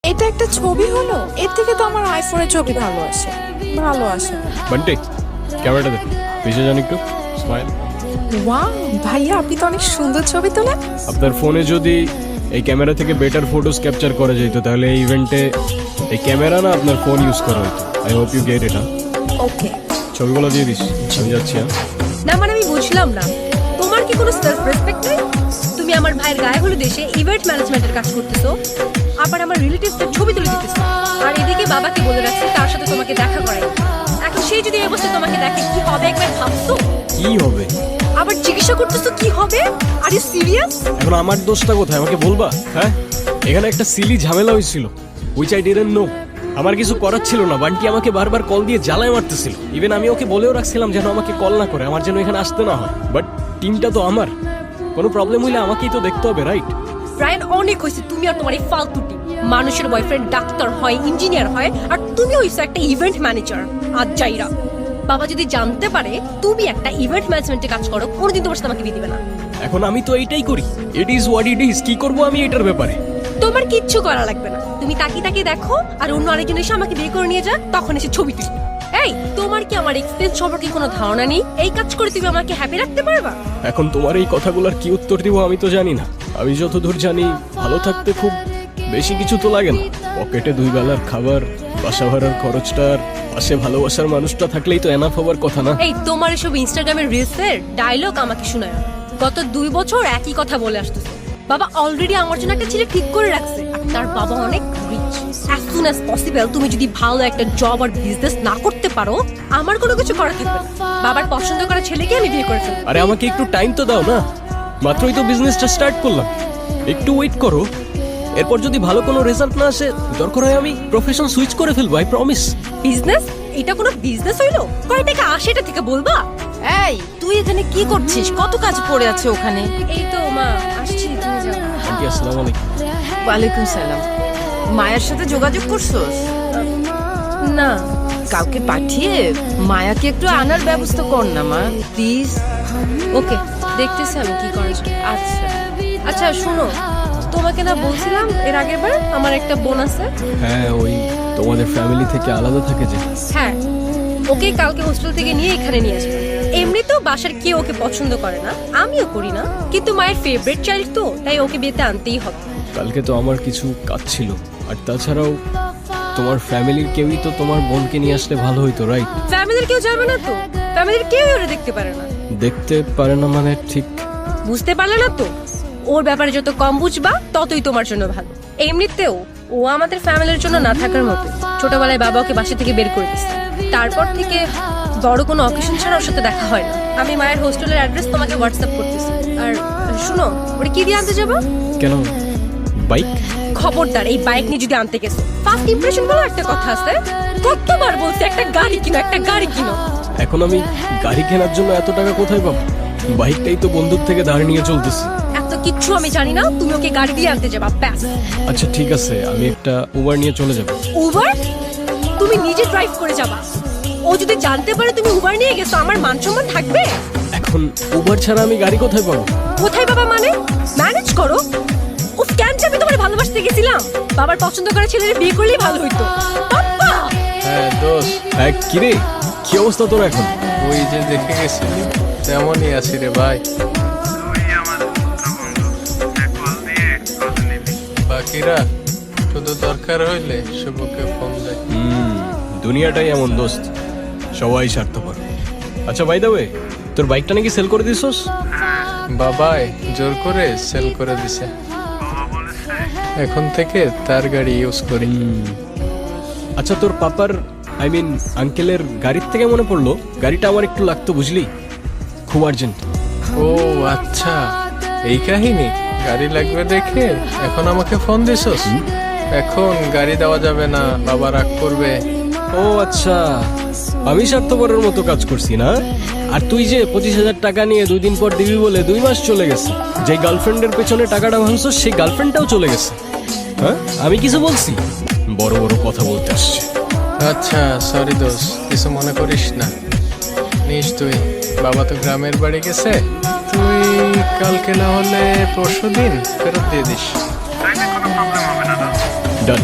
এটা একটা ছবি হলো, এর থেকে তো আমার আইফোনের ছবি ভালো আসে। বান্টি ক্যামেরাটা দে, পিছে যান একটু, স্মাইল। ওয়াও ভাইয়া, আপনি তো অনেক সুন্দর ছবি তোলেন। আপনার ফোনে যদি এই ক্যামেরা থেকে বেটার ফটোস ক্যাপচার করা যেত তাহলে এই ইভেন্টে এই ক্যামেরা না আপনার ফোন ইউজ করা হতো। I hope you get it. Okay, ছবিগুলো দিয়ে দিস, আমি যাচ্ছি। না মানে আমি বুঝলাম না, তোমার কি কোনো সেলফ রেসপেক্ট নেই? তুমি আমার ভাইয়ের গায়ে হলুদ দেশে ইভেন্ট ম্যানেজমেন্টের কাজ করতেছো, আবার আমার রিলেটিভসদের ছবি তুলে দিতেছো, আর এদিকে বাবাকে বলে রাখছি তার সাথে তোমাকে দেখা করাই। এখন সেই যদি এই অবস্থায় তোমাকে দেখে কি হবে একবার ভাবছো? কি হবে? আবার জিজ্ঞাসা করতেছো কি হবে? Are you serious? এখন আমার দোষটা কোথায় আমাকে বলবা? হ্যাঁ, এখানে একটা সিলি ঝামেলা হয়েছিল, হুইচ আই ডিডন্ট নো। আমার কিছু করার ছিল না, বান্টি আমাকে বারবার কল দিয়ে জ্বালায় মারতেছিল। ইভেন আমি ওকে বলেও রাখছিলাম যেন আমাকে কল না করে, আমার যেন এখানে আসতে না হয়। বাট টিমটা তো আমার, কোনো প্রবলেম হইলে আমাকেই তো দেখতে হবে, রাইট? ব্রায়ান, অনেক হয়েছে তুমি আর তোমার এই ফালতুটি। মানুষের বয়ফ্রেন্ড ডাক্তার হয়, ইঞ্জিনিয়ার হয়, আর তুমি হইছো একটা ইভেন্ট ম্যানেজার। আজ যাইরা বাবা যদি জানতে পারে তুমি একটা ইভেন্ট ম্যানেজমেন্টে কাজ করো, কোনোদিন তোমার সাথে আমাকে বিয়ে দিবে না। এখন আমি তো এইটাই করি, it is what it is. কি করবো আমি এটার ব্যাপারে? তোমার কিচ্ছু করা লাগবে না, তুমি তাকিয়ে দেখো আর অন্য আরেকজন এসে আমাকে বিয়ে করে নিয়ে যা, তখন এসে ছবি তুলবে। এই, তোমার কি আমার এক্সপেন্স সম্পর্কে কোনো ধারণা নেই? এই কাজ করে তুমি আমাকে হ্যাপি রাখতে পারবা? এখন তোমার এই কথাগুলোর কি উত্তর দিব আমি তো জানি না। আমি যতদূর জানি ভালো থাকতে খুব বেশি কিছু তো লাগে না। পকেটে 2 বেলার খাবার, বাসা ভাড়ার খরচটার পাশে ভালোবাসার মানুষটা থাকলেই তো এনাফ হওয়ার কথা না? এই, তোমার এসব ইনস্টাগ্রামের রিলসের ডায়লগ আমাকে শোনায়। গত 2 বছর একই কথা বলে আসতেছো। বাবা অলরেডি আমার জন্য একটা ছেলে ঠিক করে রাখছে, আর তার বাবা অনেক rich. As soon as possible তুমি যদি ভালো একটা জব আর বিজনেস না করতে পারো, আমার কোনো কিছু করা থাকবে না। বাবার পছন্দ করা ছেলেকে আমি বিয়ে করে ফেলবো। আরে আমাকে একটু টাইম তো দাও না, মাত্রই তো বিজনেসটা স্টার্ট করলাম, একটু ওয়েট করো। এরপর যদি ভালো কোনো রেজাল্ট না আসে, দরকার হয় আমি প্রফেশন সুইচ করে ফেলবো, আই প্রমিস। বিজনেস? এটা কোনো বিজনেস হইলো? কয় টাকা আসে এটা থেকে বলবা? এই, তুই এখানে কি করছিস? কত কাজ পড়ে আছে ওখানে। এই তো মা, আসছি, তুমি যাও। আন্টি আসসালামু আলাইকুম। ওয়ালাইকুম সালাম। মায়ের সাথে যোগাযোগ করছস? না। কাউকে পাঠিয়ে মায়াকে একটু আনার ব্যবস্থা কর না মা, প্লিজ। ওকে, দেখতেছি আমি কি করা যায়। আচ্ছা আচ্ছা শোনো, তোমাকে না বলছিলাম এর আগের বার আমার একটা বোন আছে। হ্যাঁ, ওই তোমাদের ফ্যামিলি থেকে আলাদা থাকে যে। হ্যাঁ, ওকে কালকে হোস্টেল থেকে নিয়ে এখানে নিয়ে আসবে। এমনিতেও বাসার কেউ ওকে পছন্দ করে না, আমিও করি না, কিন্তু মায়ের ফেভারিট চাইল্ড তো, তাই ওকে বিয়েতে আনতেই হবে। কালকে তো আমার কিছু কাজ ছিল, আর তাছাড়াও তোমার ফ্যামিলির কেউই তো তোমার বোনকে নিয়ে আসলে ভালো হইতো, রাইট? ফ্যামিলির কেউ যাবে না তো? ফ্যামিলির কেউ ওরে দেখতে পারে না। দেখতে পারে না মানে? ঠিক বুঝতে পারলে না তো? ওর ব্যাপারে যত কম বুঝবা ততই তোমার জন্য ভালো। এমনিতেও ও আমাদের ফ্যামিলির জন্য না থাকার মতো। ছোটবেলায় বাবা ওকে বাসা থেকে বের করে দিচ্ছে, তারপর থেকে বড় কোনো অকেশন ছাড়া ওর সাথে দেখা হয় না। আমি মায়ের হোস্টেলের অ্যাড্রেস তোমাকে হোয়াটসঅ্যাপ করতেছি। আর শুনো, ওরে কি দিয়ে আনতে যাবো? কেন? বাইক? খবরদার এই বাইক নিয়ে যদি আনতে গেছো। ফার্স্ট ইমপ্রেশন বলে একটা কথা আছে, কতবার বলছি একটা গাড়ি কিনো, একটা গাড়ি কিনো। এখন আমি গাড়ি কেনার জন্য এত টাকা কোথায় পাবো? বাইকটাই তো বন্ধুর থেকে ধার নিয়ে চলতেছি। এত কিচ্ছু আমি জানি না, তুমি ওকে গাড়ি দিয়ে আনতে যাবা, ব্যাস। আচ্ছা ঠিক আছে, আমি একটা উবার নিয়ে চলে যাব। উবার? তুমি নিজে ড্রাইভ করে যাবা? ও যদি জানতে পারে তুমি উবার নিয়ে গেছো, আমার মান সম্মান থাকবে? এখন উবার ছাড়া আমি গাড়ি কোথায় পাবো? কোথায় বাবা মানে? ম্যানেজ করো। ও কেন যাবে? তোমার ভালোবাসতে গেছিলাম, বাবার পছন্দ করা ছেলের বিয়ে করলেই ভালো হইতো। বাবা! হ্যাঁ দোষ, হ্যাঁ কিরে, কি অবস্থা তোর এখন? ওই যে দেখে গেছিলি তেমনই আছি রে ভাই। বাকিরা শুধু দরকার হইলে শুভকে ফোন দেয়। দুনিয়াটাই এমন দোস্ত, সবাই স্বার্থপর। আচ্ছা বাই দ্য ওয়ে, তোর বাইকটা নাকি সেল করে দিছস? বাবাই জোর করে সেল করে দিছে, এখন থেকে তার গাড়ি ইউজ করি। আচ্ছা তোর পাপার, আই মিন আঙ্কেলের গাড়ির থেকে মনে পড়লো, গাড়িটা আমার একটু লাগতো বুঝলি, খুব আর্জেন্ট। ও আচ্ছা, এই কাহিনী। গাড়ি লাগবে দেখে এখন আমাকে ফোন দিছস? এখন গাড়ি দেওয়া যাবে না, বাবা রাগ করবে। ও আচ্ছা, আমি স্বার্থপরের মতো কাজ করছি না? আর তুই যে 25,000 টাকা নিয়ে 2 দিন পর দিবি বলে 2 মাস চলে গেছে, যে গার্লফ্রেন্ডের পেছনে টাকাটা ভাঙছস সেই গার্লফ্রেন্ডটাও চলে গেছে। হ্যাঁ, আমি কিছু বলছি? বড় বড় কথা বলতে আসছে। আচ্ছা সরি দোষ, কিছু মনে করিস না। নিস তুই, বাবা তো গ্রামের বাড়ি গেছে, তুই কালকে না হলে পরশু দিন ফেরত দিয়ে দিস। ডান।